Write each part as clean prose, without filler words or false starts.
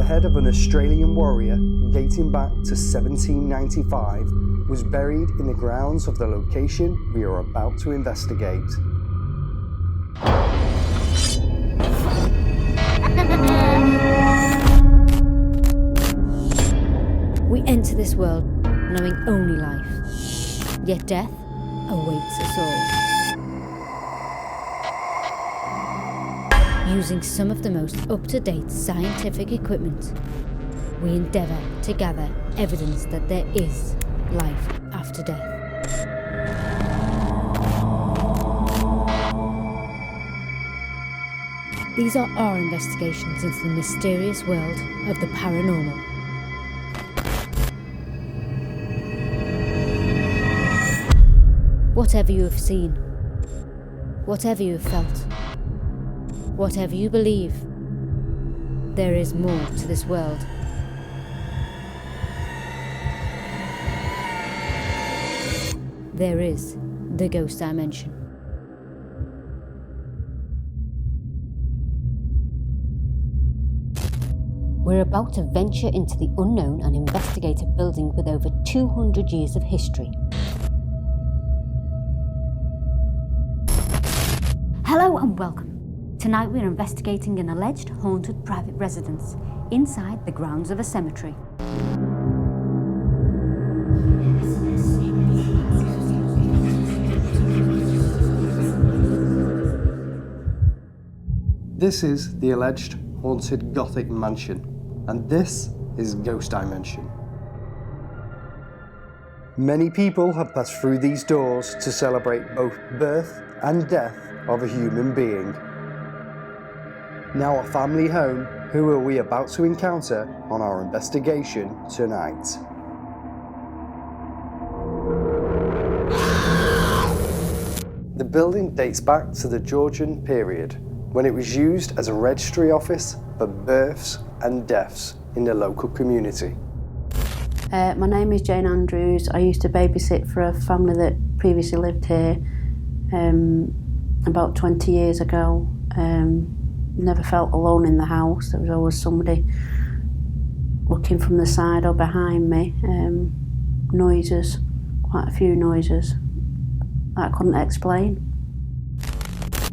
head of an Australian warrior dating back to 1795 was buried in the grounds of the location we are about to investigate. We enter this world knowing only life, yet death awaits us all. Using some of the most up-to-date scientific equipment, we endeavour to gather evidence that there is life after death. These are our investigations into the mysterious world of the paranormal. Whatever you have seen, whatever you have felt, whatever you believe, there is more to this world. There is the ghost dimension. We're about to venture into the unknown and investigate a building with over 200 years of history. Hello and welcome. Tonight we're investigating an alleged haunted private residence inside the grounds of a cemetery. This is the alleged haunted Gothic mansion, and this is Ghost Dimension. Many people have passed through these doors to celebrate both birth and death of a human being. Now a family home, who are we about to encounter on our investigation tonight? The building dates back to the Georgian period, when it was used as a registry office for births and deaths in the local community. My name is Jane Andrews. I used to babysit for a family that previously lived here about 20 years ago. Never felt alone in the house. There was always somebody looking from the side or behind me. Noises, quite a few noises that I couldn't explain.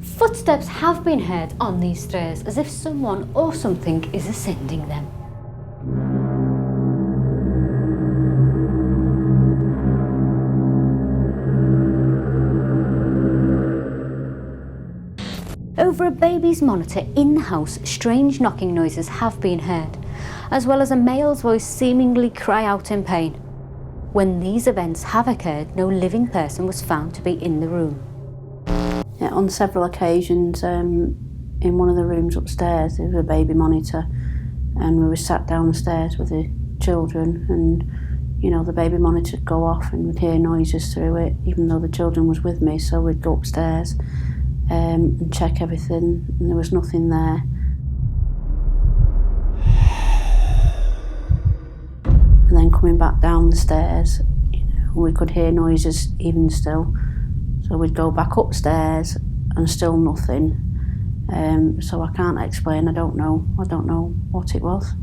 Footsteps have been heard on these stairs, as if someone or something is ascending them. Over a baby's monitor in the house, strange knocking noises have been heard, as well as a male's voice seemingly cry out in pain. When these events have occurred, no living person was found to be in the room. Yeah, on several occasions, in one of the rooms upstairs, there was a baby monitor, and we were sat down the stairs with the children, and the baby monitor would go off and we'd hear noises through it, even though the children was with me, so we'd go upstairs and check everything, and there was nothing there. And then coming back down the stairs, we could hear noises even still. So we'd go back upstairs and still nothing. So I can't explain, I don't know what it was.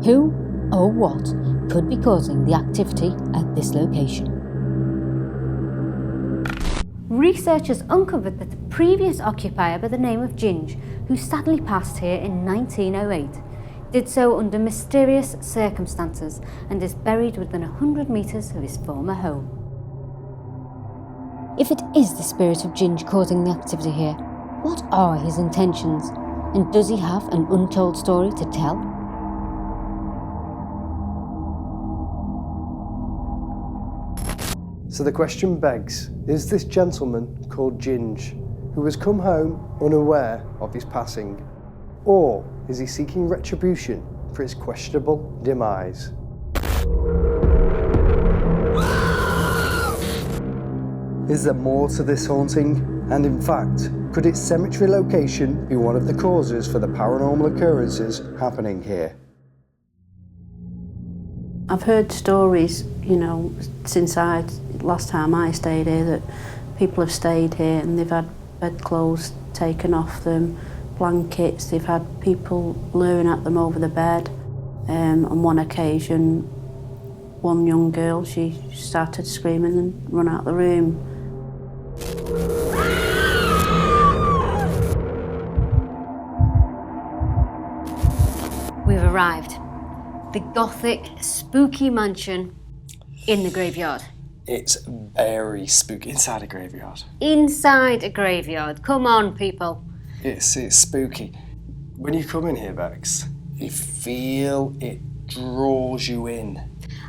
Who or what could be causing the activity at this location? Researchers uncovered that the previous occupier by the name of Ginge, who sadly passed here in 1908, did so under mysterious circumstances and is buried within 100 metres of his former home. If it is the spirit of Ginge causing the activity here, what are his intentions, and does he have an untold story to tell? So the question begs, is this gentleman called Ginge, who has come home unaware of his passing, or is he seeking retribution for his questionable demise? Is there more to this haunting? And in fact, could its cemetery location be one of the causes for the paranormal occurrences happening here? I've heard stories, since last time I stayed here, that people have stayed here and they've had bedclothes taken off them, blankets, they've had people luring at them over the bed. On one occasion, one young girl, she started screaming and run out the room. We've arrived. The Gothic spooky mansion in the graveyard. It's very spooky inside a graveyard. Inside a graveyard. Come on, people. It's spooky. When you come in here, Bex, you feel it draws you in.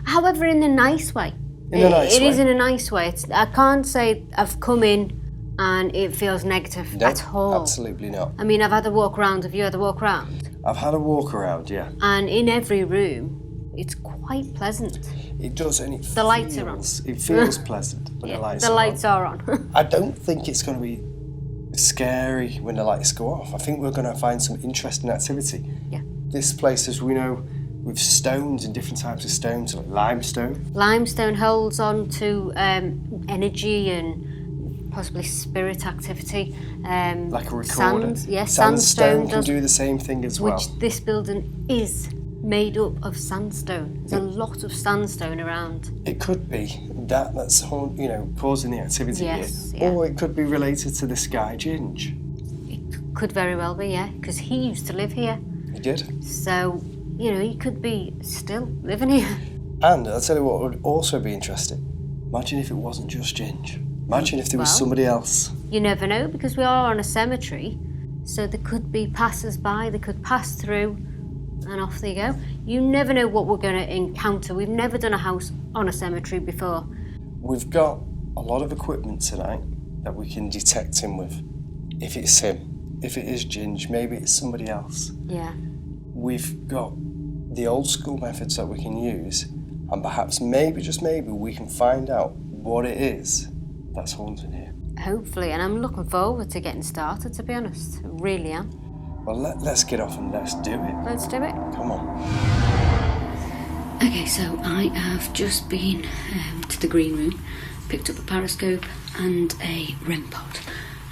However, in a nice way. In a nice way. It is in a nice way. I can't say I've come in and it feels negative at all. Absolutely not. I mean, I've had a walk around. Have you had a walk around? I've had a walk around, yeah. And in every room, it's quite pleasant. It does, and the lights are on. It feels pleasant when the lights are on. I don't think it's going to be scary when the lights go off. I think we're going to find some interesting activity. Yeah. This place, as we know, with stones and different types of stones, like limestone. Limestone holds on to energy and possibly spirit activity. Like a recorder. Sandstone can do the same thing as well. Which this building is made up of sandstone. There's a lot of sandstone around. It could be that's causing the activity here. Yeah. Or it could be related to this guy, Ginge. It could very well be, yeah, because he used to live here. He did. So, he could be still living here. And I'll tell you what would also be interesting. Imagine if it wasn't just Ginge. Imagine if there was somebody else. You never know, because we are on a cemetery, so there could be passers-by, they could pass through, and off they go. You never know what we're going to encounter. We've never done a house on a cemetery before. We've got a lot of equipment tonight that we can detect him with. If it's him, if it is Ginge, maybe it's somebody else. Yeah. We've got the old school methods that we can use, and perhaps maybe, just maybe, we can find out what it is that's haunting here. Hopefully, and I'm looking forward to getting started, to be honest. I really am. Well, let's get off and let's do it. Let's do it. Come on. Okay, so I have just been to the green room, picked up a periscope and a REM pod,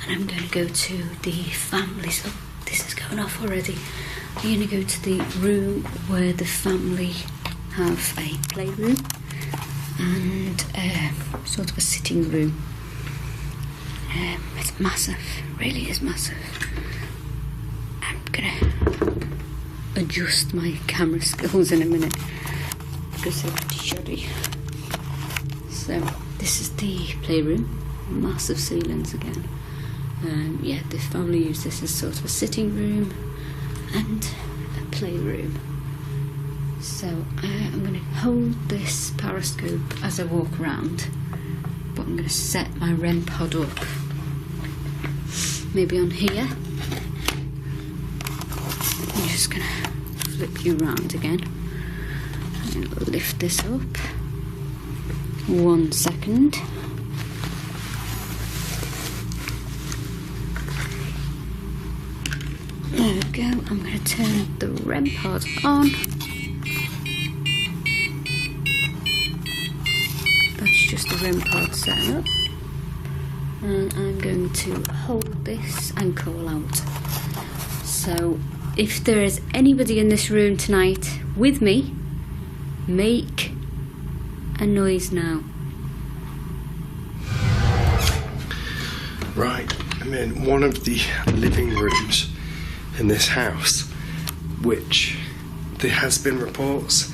and I'm going to go to the family's. Oh, this is going off already. I'm going to go to the room where the family have a playroom and sort of a sitting room. It's massive, really is massive. I'm gonna adjust my camera skills in a minute because they're pretty shoddy. So this is the playroom, massive ceilings again. The family use this as sort of a sitting room and a playroom. So I'm going to hold this periscope as I walk around, but I'm going to set my REM pod up, maybe on here. I'm just going to flip you round again and lift this up. 1 second. There we go. I'm going to turn the REM pod on. That's just the REM pod set up. And I'm going to hold this and call out. So, if there is anybody in this room tonight with me, make a noise now. Right, I'm in one of the living rooms in this house, which there has been reports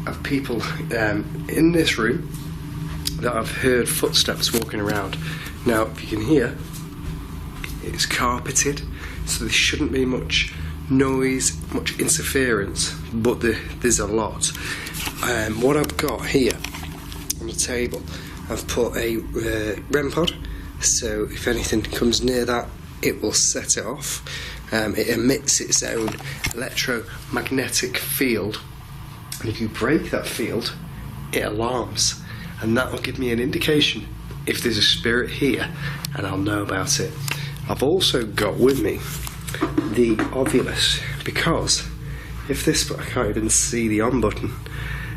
of people in this room that I've heard footsteps walking around. Now, if you can hear, it's carpeted, so there shouldn't be much noise, much interference, but there's a lot. What I've got here on the table, I've put a REM pod, so if anything comes near that, it will set it off. It emits its own electromagnetic field, and if you break that field, it alarms, and that will give me an indication if there's a spirit here, and I'll know about it. I've also got with me the Ovilus, because if this, I can't even see the on button,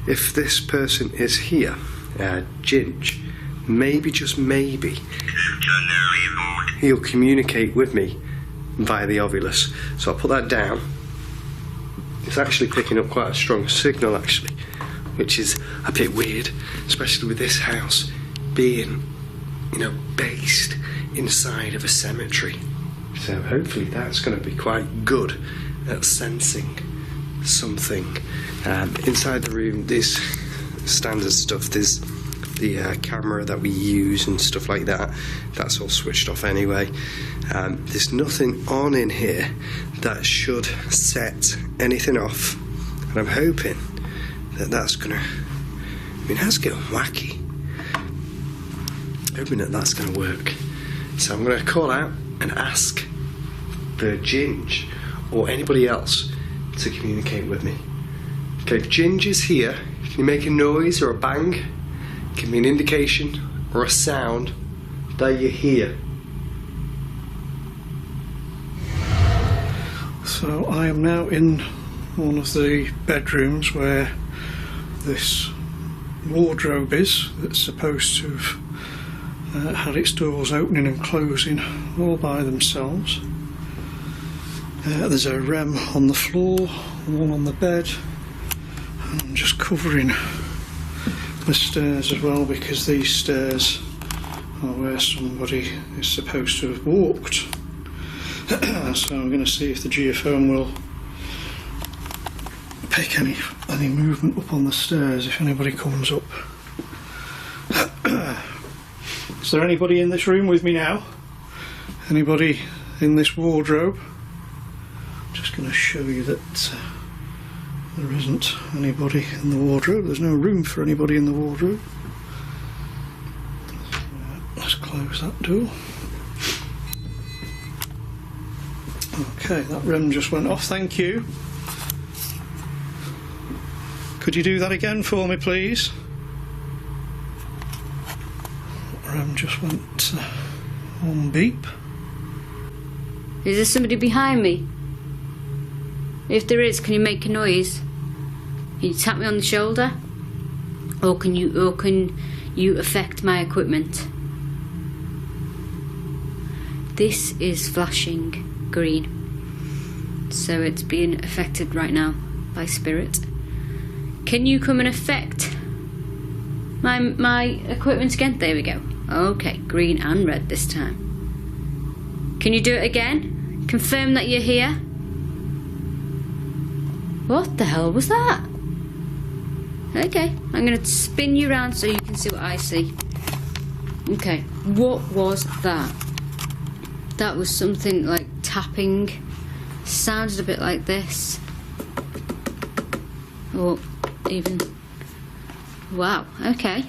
if this person is here, Ginge, maybe, just maybe, he'll communicate with me via the ovulus. So I'll put that down. It's actually picking up quite a strong signal actually, which is a bit weird, especially with this house being, you know, based inside of a cemetery. So hopefully that's going to be quite good at sensing something. Inside the room there's standard stuff, there's the camera that we use and stuff like that. That's all switched off anyway. There's nothing on in here that should set anything off, and I'm hoping that that's gonna, I mean, that's getting wacky. Hoping that that's gonna work. So I'm gonna call out and ask for Ginge or anybody else to communicate with me. Okay, if Ginge is here, can you make a noise or a bang? Give me an indication or a sound that you're here. So I am now in one of the bedrooms where this wardrobe is, that's supposed to have had its doors opening and closing all by themselves. There's a rem on the floor, one on the bed, and I'm just covering the stairs as well, because these stairs are where somebody is supposed to have walked. So I'm going to see if the geophone will pick any movement up on the stairs if anybody comes up. Is there anybody in this room with me now? Anybody in this wardrobe? I'm just going to show you that there isn't anybody in the wardrobe. There's no room for anybody in the wardrobe. Let's close that door. Okay, that rem just went off, thank you. Could you do that again for me, please? Rem just went on beep. Is there somebody behind me? If there is, can you make a noise? Can you tap me on the shoulder? Or can you affect my equipment? This is flashing green, so it's being affected right now by spirit. Can you come and affect my equipment again? There we go. Okay, green and red this time. Can you do it again? Confirm that you're here. What the hell was that? Okay, I'm going to spin you around so you can see what I see. Okay, what was that? That was something like tapping. Sounded a bit like this. Or even... Wow, okay.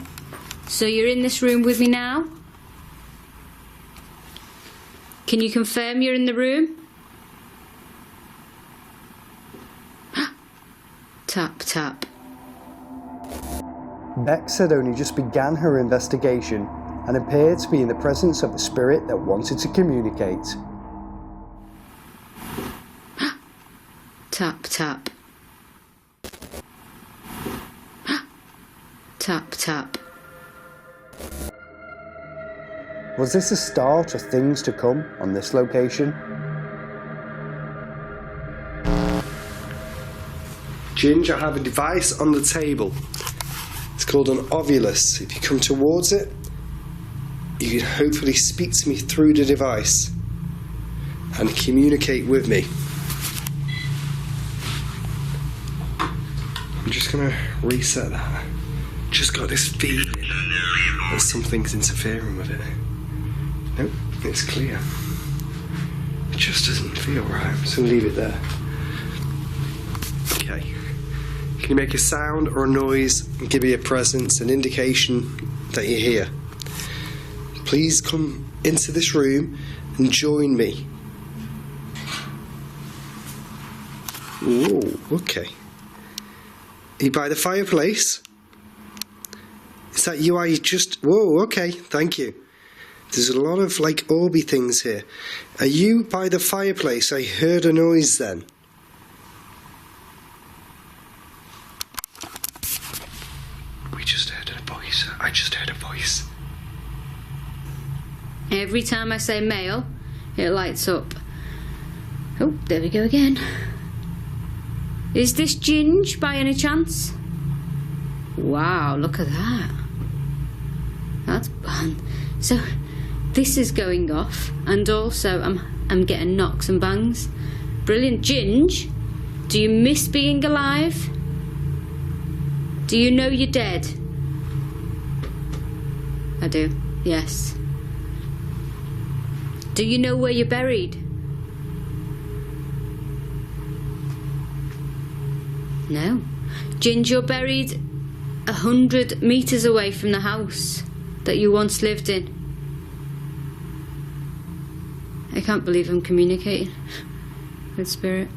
So you're in this room with me now? Can you confirm you're in the room? Tap, tap. Bex had only just began her investigation and appeared to be in the presence of a spirit that wanted to communicate. Tap, tap. Tap, tap. Was this a start of things to come on this location? Ginge, I have a device on the table. It's called an ovulus. If you come towards it, you can hopefully speak to me through the device and communicate with me. I'm just going to reset that. Just got this feeling that something's interfering with it. Nope, it's clear. It just doesn't feel right, so leave it there. Okay. Can you make a sound or a noise and give me a presence, an indication that you're here? Please come into this room and join me. Whoa, okay. Are you by the fireplace? Is that you? Are you just... Whoa, okay, thank you. There's a lot of, like, orby things here. Are you by the fireplace? I heard a noise then. We just heard a voice. I just heard a voice. Every time I say male, it lights up. Oh, there we go again. Is this Ginge by any chance? Wow, look at that. That's fun. So this is going off, and also I'm getting knocks and bangs. Brilliant. Ginge, do you miss being alive? Do you know you're dead? I do, yes. Do you know where you're buried? No. Ginge, you're buried 100 metres away from the house that you once lived in. I can't believe I'm communicating with spirit.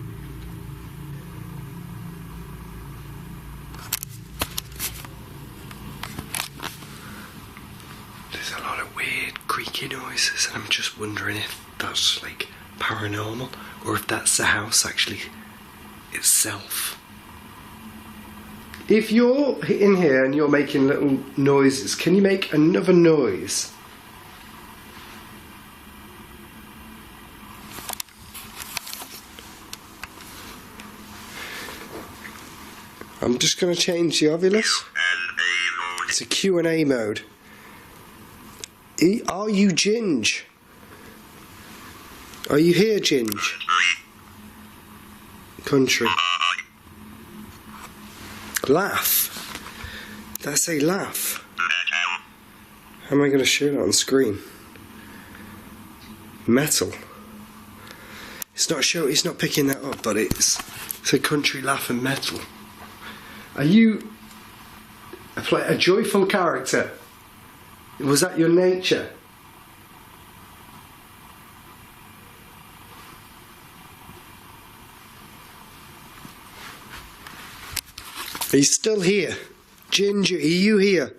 There's a lot of weird creaky noises, and I'm just wondering if that's like paranormal or if that's the house actually itself. If you're in here and you're making little noises, can you make another noise? I'm just going to change the Ovilus. It's a Q&A mode. Are you Ginge? Are you here, Ginge? Country. Laugh. Did I say laugh? How am I going to show that on screen? Metal. It's not picking that up, but it's a country laugh and metal. Are you a joyful character? Was that your nature? Are you still here? Ginge, are you here?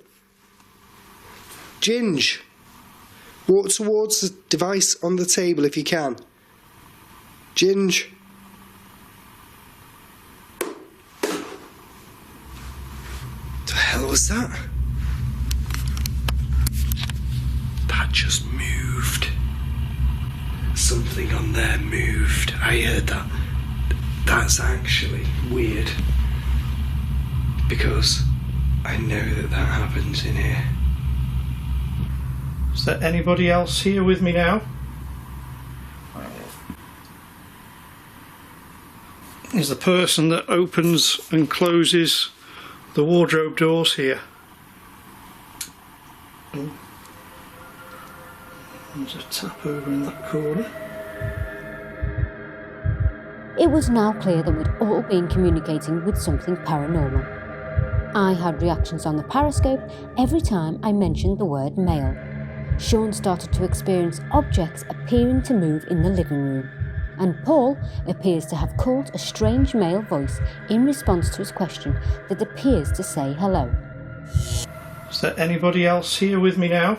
Ginge, walk towards the device on the table if you can. Ginge. The hell was that? That just moved. Something on there moved. I heard that. That's actually weird. Because I know that happens in here. Is there anybody else here with me now? Is the person that opens and closes the wardrobe doors here? Oh. There's a tap over in that corner. It was now clear that we'd all been communicating with something paranormal. I had reactions on the periscope every time I mentioned the word male. Sean started to experience objects appearing to move in the living room, and Paul appears to have caught a strange male voice in response to his question that appears to say hello. Is there anybody else here with me now?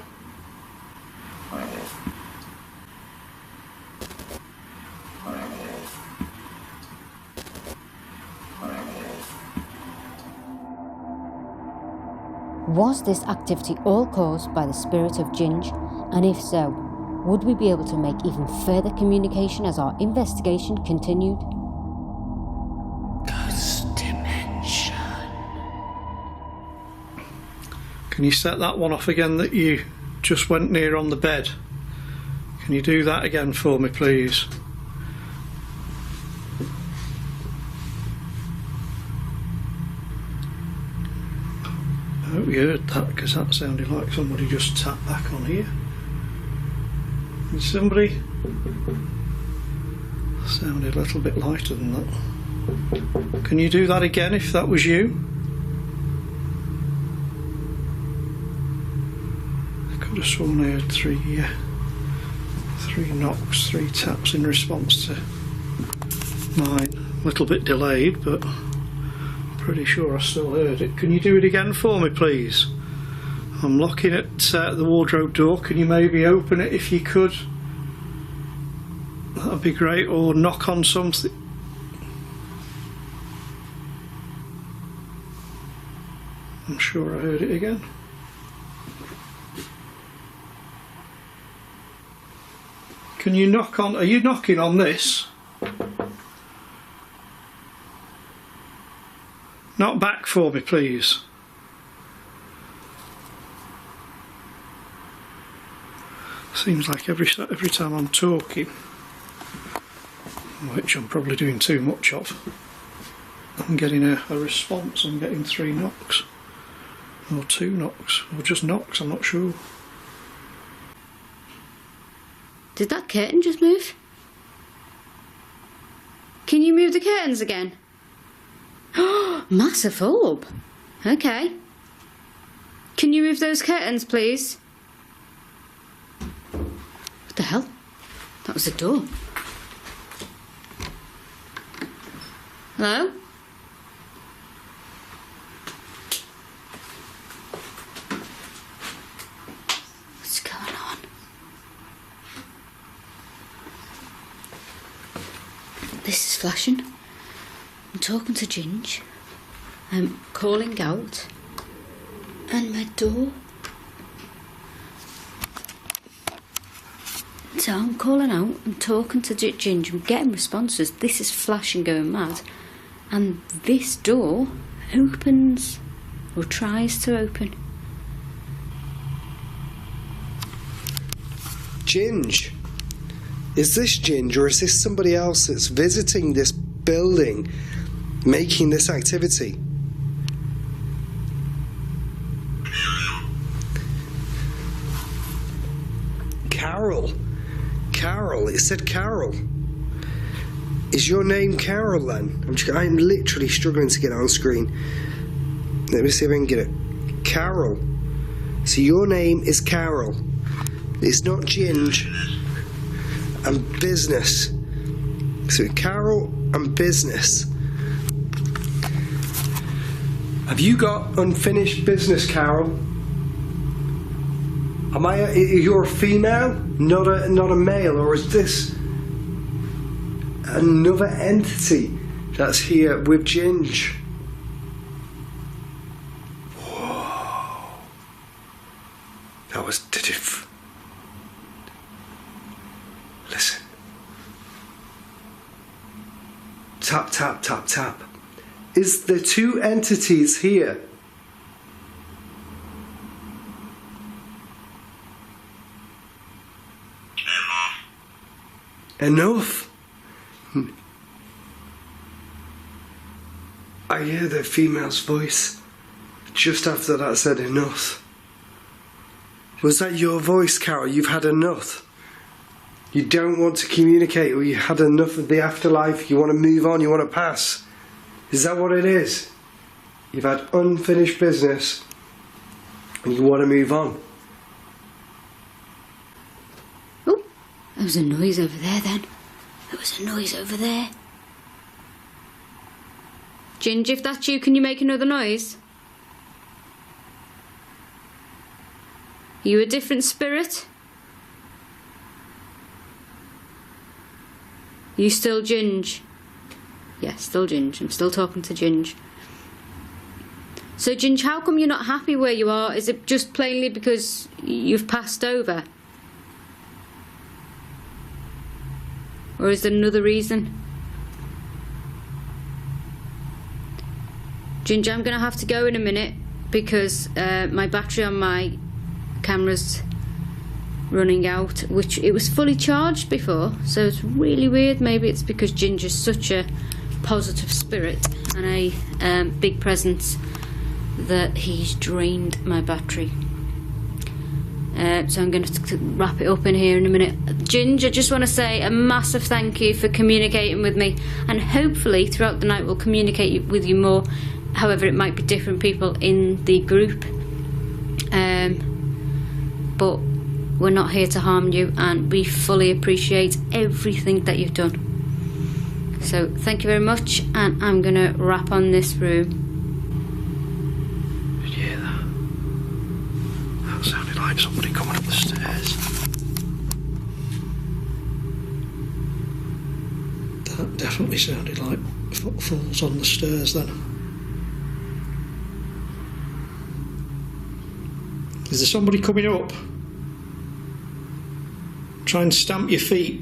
Was this activity all caused by the spirit of Ginge? And if so, would we be able to make even further communication as our investigation continued? Ghost dimension. Can you set that one off again that you just went near on the bed? Can you do that again for me, please? I hope you heard that, because that sounded like somebody just tapped back on here. Did somebody? Sounded a little bit lighter than that. Can you do that again if that was you? I could have sworn I heard three knocks, 3 taps in response to mine. A little bit delayed, but pretty sure I still heard it. Can you do it again for me, please? I'm looking at the wardrobe door. Can you maybe open it if you could? That'd be great. Or knock on something. I'm sure I heard it again. Can you knock on? Are you knocking on this? Not back for me, please. Seems like every time I'm talking, which I'm probably doing too much of, I'm getting a response. I'm getting 3 knocks, or 2 knocks, or just knocks, I'm not sure. Did that curtain just move? Can you move the curtains again? Oh, massive orb. Okay. Can you move those curtains, please? What the hell? That was a door. Hello? What's going on? This is flashing. I'm talking to Ginge. I'm calling out. And my door. So I'm calling out, I'm talking to Ginge, I'm getting responses. This is flashing, going mad. And this door opens, or tries to open. Ginge. Is this Ginge, or is this somebody else that's visiting this building, making this activity? Carol. Carol. It said Carol. Is your name Carol then? I'm literally struggling to get it on screen. Let me see if I can get it. Carol. So your name is Carol. It's not Ginge and business. So Carol and business. Have you got unfinished business, Carol? You're a female, not a male, or is this another entity that's here with Ginge? Whoa. That was... Listen. Tap, tap, tap, tap. Is there 2 entities here? Enough. I hear the female's voice just after that said enough. Was that your voice, Carol? You've had enough. You don't want to communicate, or you had enough of the afterlife, you want to move on, you want to pass. Is that what it is? You've had unfinished business and you want to move on. There was a noise over there then. There was a noise over there. Ginge, if that's you, can you make another noise? Are you a different spirit? Are you still Ginge? Yeah, still Ginge. I'm still talking to Ginge. So Ginge, how come you're not happy where you are? Is it just plainly because you've passed over? Or is there another reason? Ginge, I'm going to have to go in a minute because my battery on my camera's running out, which it was fully charged before, so it's really weird. Maybe it's because Ginger's such a positive spirit and a big presence that he's drained my battery. So I'm going to wrap it up in here in a minute. Ginge, I just want to say a massive thank you for communicating with me, and hopefully throughout the night we'll communicate with you more. However, it might be different people in the group, but we're not here to harm you, and we fully appreciate everything that you've done. So thank you very much, and I'm going to wrap on this room. Did you hear that? That sounded like somebody coming up the stairs. That definitely sounded like footfalls on the stairs then. Is there somebody coming up? Try and stamp your feet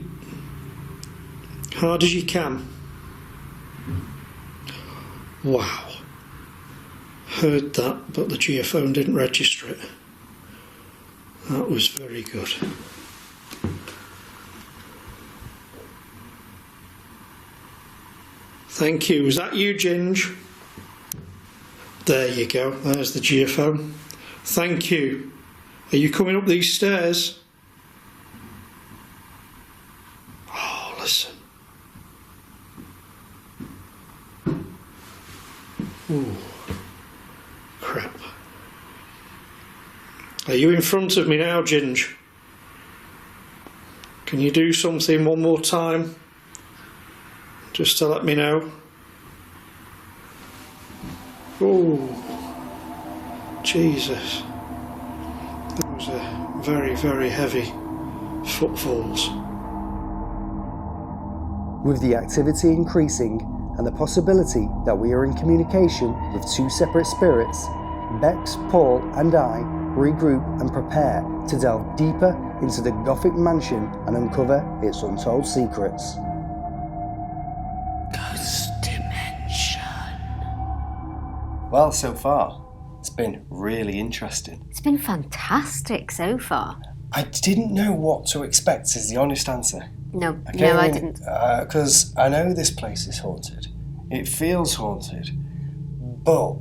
hard as you can. Wow. heard that, but the geophone didn't register it. That was very good. Thank you. Was that you, Ginge? There you go. There's the geophone. Thank you. Are you coming up these stairs? Oh, listen. Ooh. Crap. Are you in front of me now, Ginge? Can you do something one more time? Just to let me know. Oh, Jesus. That was a very, very heavy footfalls. With the activity increasing and the possibility that we are in communication with two separate spirits, Bex, Paul and I regroup and prepare to delve deeper into the Gothic mansion and uncover its untold secrets. Ghost Dimension. Well, so far, it's been really interesting. It's been fantastic so far. I didn't know what to expect, is the honest answer. No, I didn't. Because I know this place is haunted. It feels haunted. But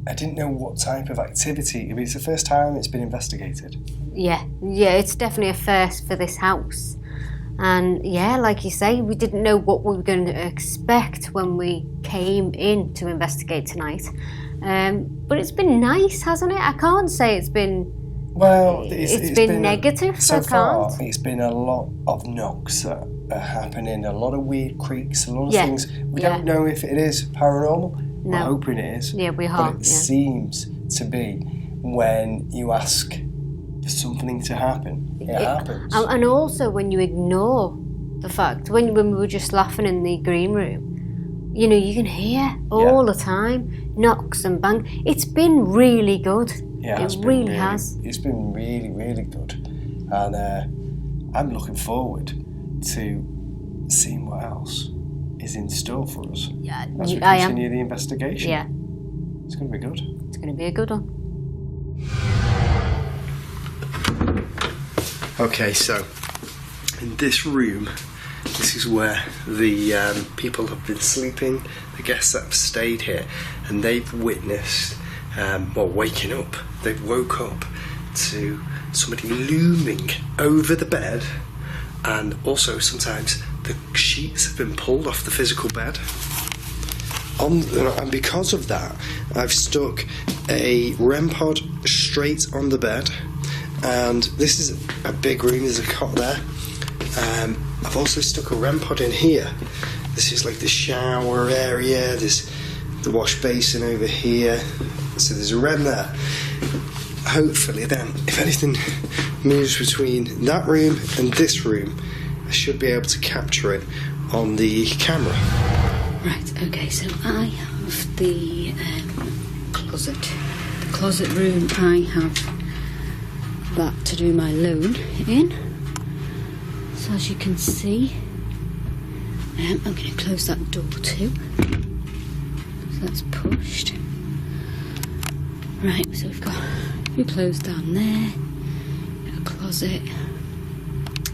I didn't know what type of activity. I mean, it's the first time it's been investigated. Yeah, it's definitely a first for this house. And yeah, like you say, we didn't know what we were going to expect when we came in to investigate tonight. But it's been nice, hasn't it? I can't say it's been... Well, it's been negative, so far, can't. it's been a lot of knocks that are happening, a lot of weird creaks, a lot of things. We don't know if it is paranormal. No. We're hoping it is. Yeah, we are. But it seems to be when you ask for something to happen, it happens. And also when you ignore the fact, when we were just laughing in the green room, you know, you can hear all the time knocks and bang. It's been really good. Yeah, it really has. It's been really, really good. And I'm looking forward to seeing what else is in store for us as we continue the investigation. Yeah. It's going to be good. It's going to be a good one. Okay, so in this room, this is where the people have been sleeping, the guests that have stayed here, and they've witnessed, waking up. They've woke up to somebody looming over the bed, and also sometimes the sheets have been pulled off the physical bed. And because of that, I've stuck a REM pod straight on the bed, and this is a big room, there's a cot there. I've also stuck a REM pod in here. This is like the shower area, there's the wash basin over here, so there's a REM there. Hopefully then, if anything moves between that room and this room, I should be able to capture it on the camera. Right, okay, so I have the closet. The closet room, I have that to do my loan in. So as you can see, I'm going to close that door too. So that's pushed. Right, so we've got a few clothes down there, a closet.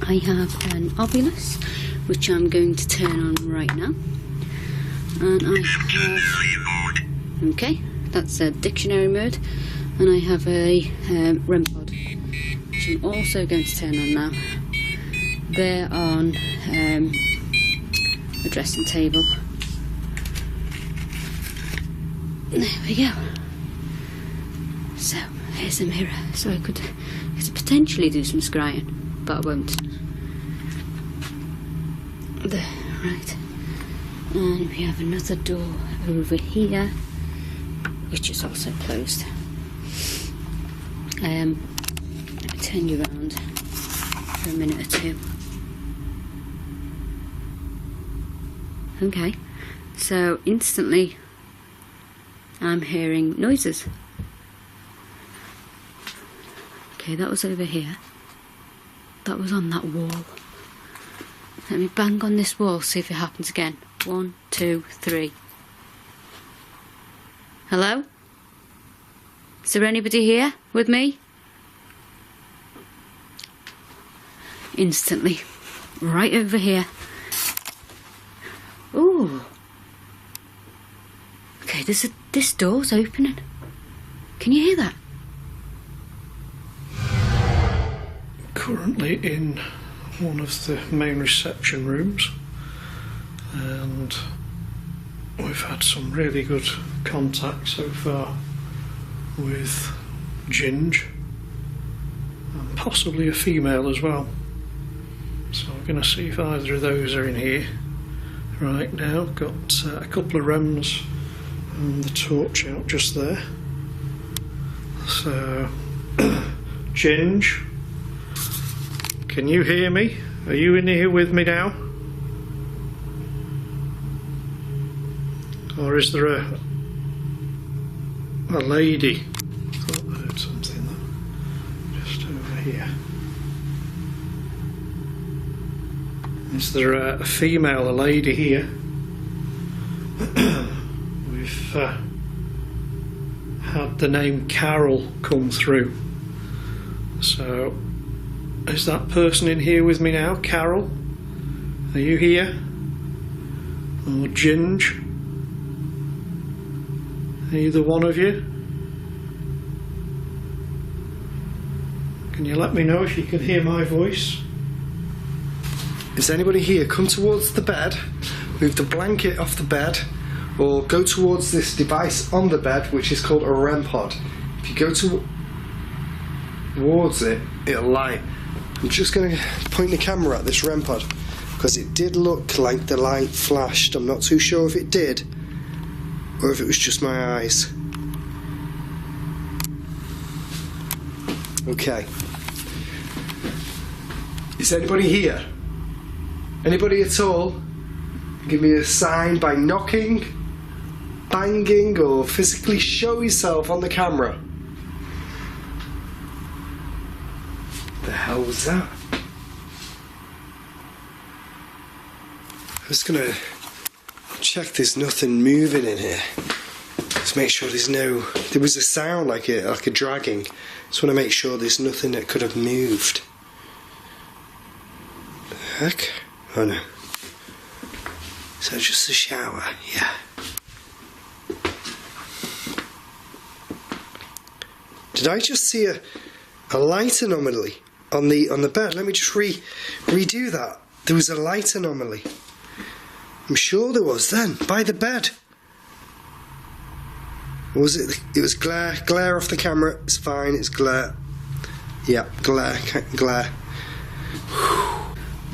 I have an obulus, which I'm going to turn on right now. And I have... Okay, that's a dictionary mode. And I have a REM pod, which I'm also going to turn on now. They're on a dressing table. There we go. So, here's a mirror. So I could potentially do some scrying, but I won't. There, right. And we have another door over here, which is also closed. Let me turn you around for a minute or two. Okay, so instantly I'm hearing noises. Okay, that was over here. That was on that wall. Let me bang on this wall, see if it happens again. 1, 2, 3. Hello? Is there anybody here with me? Instantly. Right over here. Ooh. Okay, this door's opening. Can you hear that? Currently in one of the main reception rooms, and we've had some really good contact so far with Ginge, and possibly a female as well. So I'm going to see if either of those are in here right now. Got a couple of REMs and the torch out just there. So, Ginge, can you hear me? Are you in here with me now? Or is there a lady? I thought I heard something there. Just over here. Is there a female, a lady here? We've had the name Carol come through. So, is that person in here with me now? Carol? Are you here? Or Ginge? Either one of you? Can you let me know if you can hear my voice? Is anybody here? Come towards the bed, move the blanket off the bed, or go towards this device on the bed, which is called a REM pod. If you go towards it, it'll light. I'm just going to point the camera at this REM pod, because it did look like the light flashed. I'm not too sure if it did, or if it was just my eyes. Okay. Is anybody here? Anybody at all? Give me a sign by knocking, banging, or physically show yourself on the camera. The hell was that? I'm just gonna check there's nothing moving in here. Just make sure there's no. There was a sound like a dragging. Just want to make sure there's nothing that could have moved. The heck? Oh no. Is that just a shower? Yeah. Did I just see a light anomaly on the bed? Let me just redo that. There was a light anomaly. I'm sure there was then, by the bed. Or was it? It was glare off the camera. It's fine, it's glare. Yeah, glare.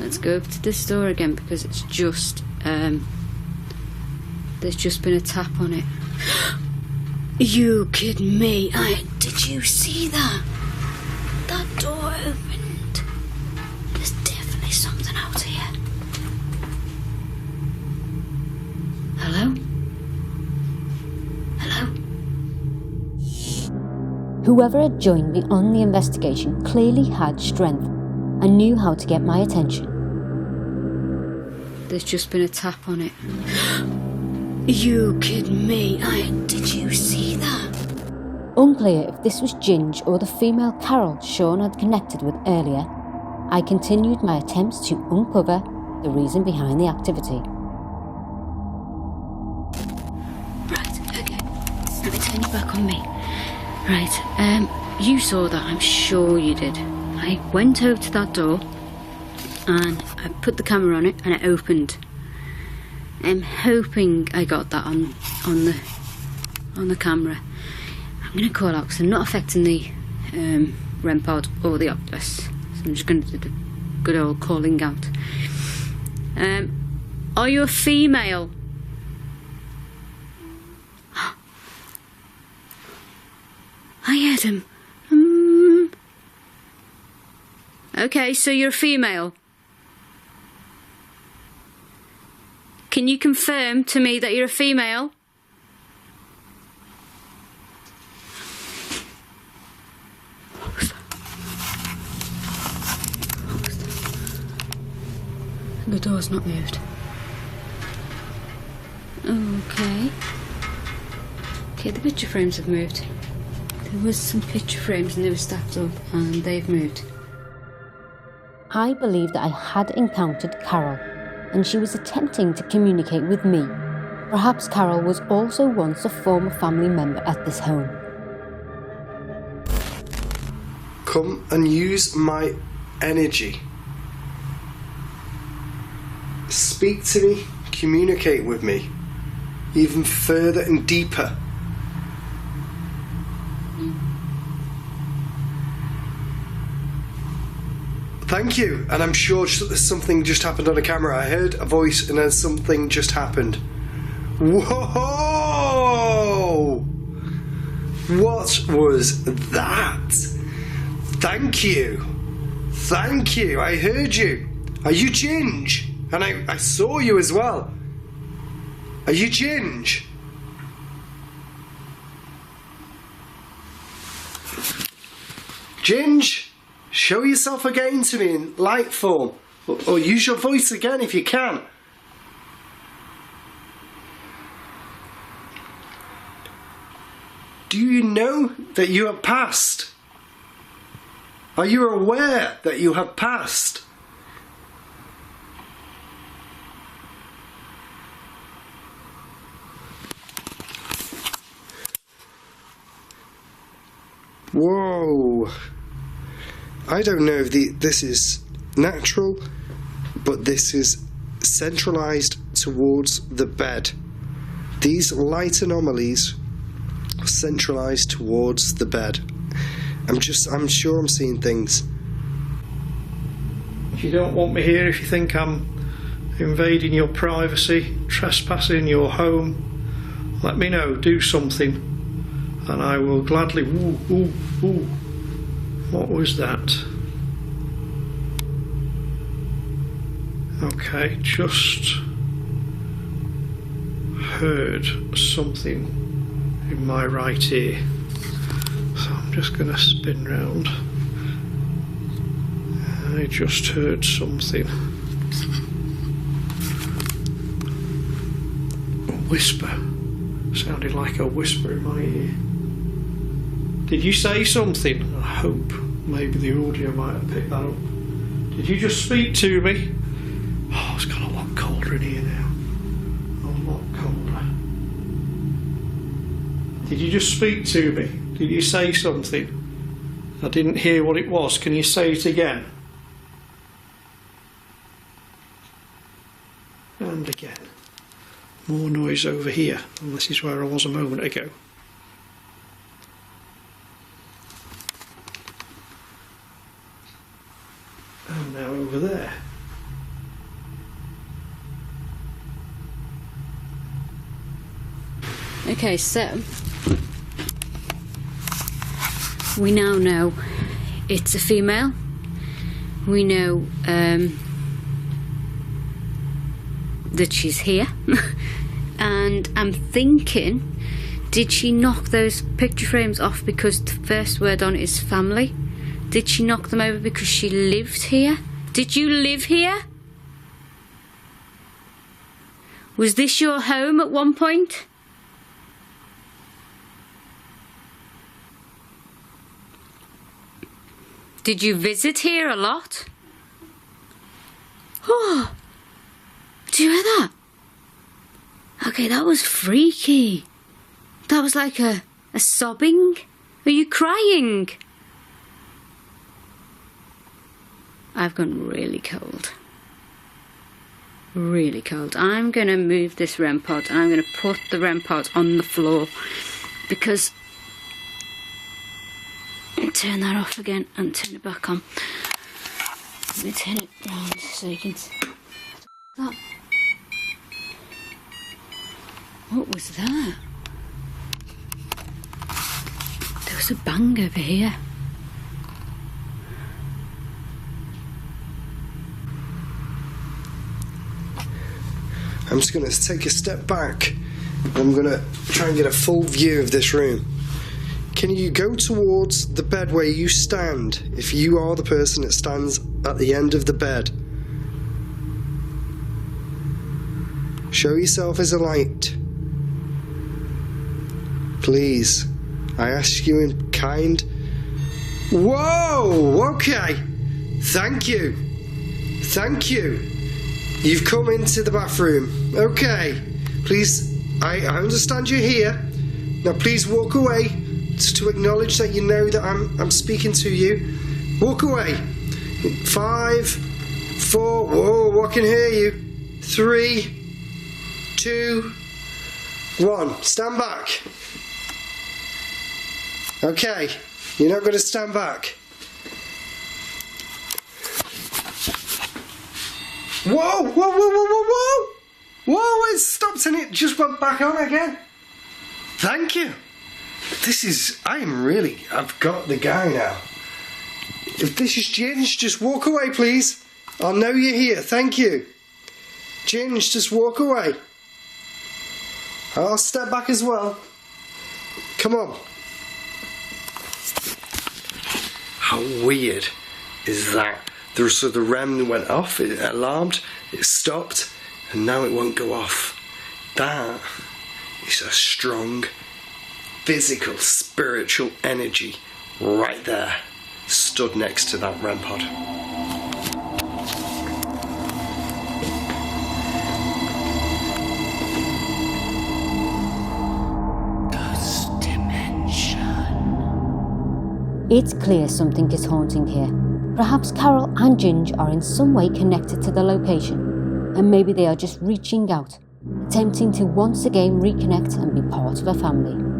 Let's go over to this door again, because it's just there's just been a tap on it. You kidding me? Did you see that? That door opened. There's definitely something out here. Hello? Hello? Whoever had joined me on the investigation clearly had strength and knew how to get my attention. There's just been a tap on it. You kidding me? Did you see that? Unclear if this was Ginge or the female Carol Sean had connected with earlier, I continued my attempts to uncover the reason behind the activity. Right, okay. Let me turn you back on me. Right, you saw that, I'm sure you did. I went over to that door and I put the camera on it and it opened. I'm hoping I got that on the camera. I'm going to call out because I'm not affecting the REM pod or the Octopus. So I'm just going to do the good old calling out. Are you a female? I heard him. Okay, so you're a female. Can you confirm to me that you're a female? What was that? What was that? The door's not moved. Okay. Okay, the picture frames have moved. There was some picture frames and they were stacked up and they've moved. I believe that I had encountered Carol and she was attempting to communicate with me. Perhaps Carol was also once a former family member at this home. Come and use my energy. Speak to me, communicate with me, even further and deeper. Thank you, and I'm sure something just happened on a camera. I heard a voice and then something just happened. Whoa! What was that? Thank you. Thank you, I heard you. Are you Ginge? And I saw you as well. Are you Ginge? Ginge? Show yourself again to me in light form. Or use your voice again if you can. Do you know that you have passed? Are you aware that you have passed? Whoa. I don't know if this is natural, but this is centralized towards the bed. These light anomalies are centralized towards the bed. I'm sure I'm seeing things. If you don't want me here, if you think I'm invading your privacy, trespassing your home, let me know, do something, and I will gladly... Ooh, ooh, ooh. What was that? Okay, just heard something in my right ear. So I'm just going to spin round. I just heard something. A whisper. Sounded like a whisper in my ear. Did you say something? I hope maybe the audio might have picked that up. Did you just speak to me? Oh, it's got a lot colder in here now. A lot colder. Did you just speak to me? Did you say something? I didn't hear what it was. Can you say it again? And again. More noise over here. And this is where I was a moment ago. And now over there. Okay, so we now know it's a female. We know that she's here. And I'm thinking, did she knock those picture frames off because the first word on it is family? Did she knock them over because she lived here? Did you live here? Was this your home at one point? Did you visit here a lot? Oh, do you hear that? Okay, that was freaky. That was like a sobbing. Are you crying? I've gone really cold. Really cold. I'm going to move this REM pod and I'm going to put the REM pod on the floor because... Turn that off again and turn it back on. Let me turn it round so you can see that. What was that? There was a bang over here. I'm just going to take a step back. I'm going to try and get a full view of this room. Can you go towards the bed where you stand, if you are the person that stands at the end of the bed? Show yourself as a light. Please, I ask you in kind. Whoa, okay. Thank you. Thank you. You've come into the bathroom. Okay. Please, I understand you're here. Now please walk away to acknowledge that you know that I'm speaking to you. Walk away. 5, 4, whoa, I can hear you. 3, 2, 1. Stand back. Okay, you're not going to stand back. Whoa, whoa, whoa, whoa, whoa, whoa! Whoa, it stopped and it just went back on again. Thank you. I've got the guy now. If this is Ginge, just walk away, please. I'll know you're here, thank you. Ginge, just walk away. I'll step back as well. Come on. How weird is that? So the REM went off, it alarmed, it stopped, and now it won't go off. That is a strong physical, spiritual energy right there, stood next to that REM pod. It's clear something is haunting here. Perhaps Carol and Ginge are in some way connected to the location, and maybe they are just reaching out, attempting to once again reconnect and be part of a family.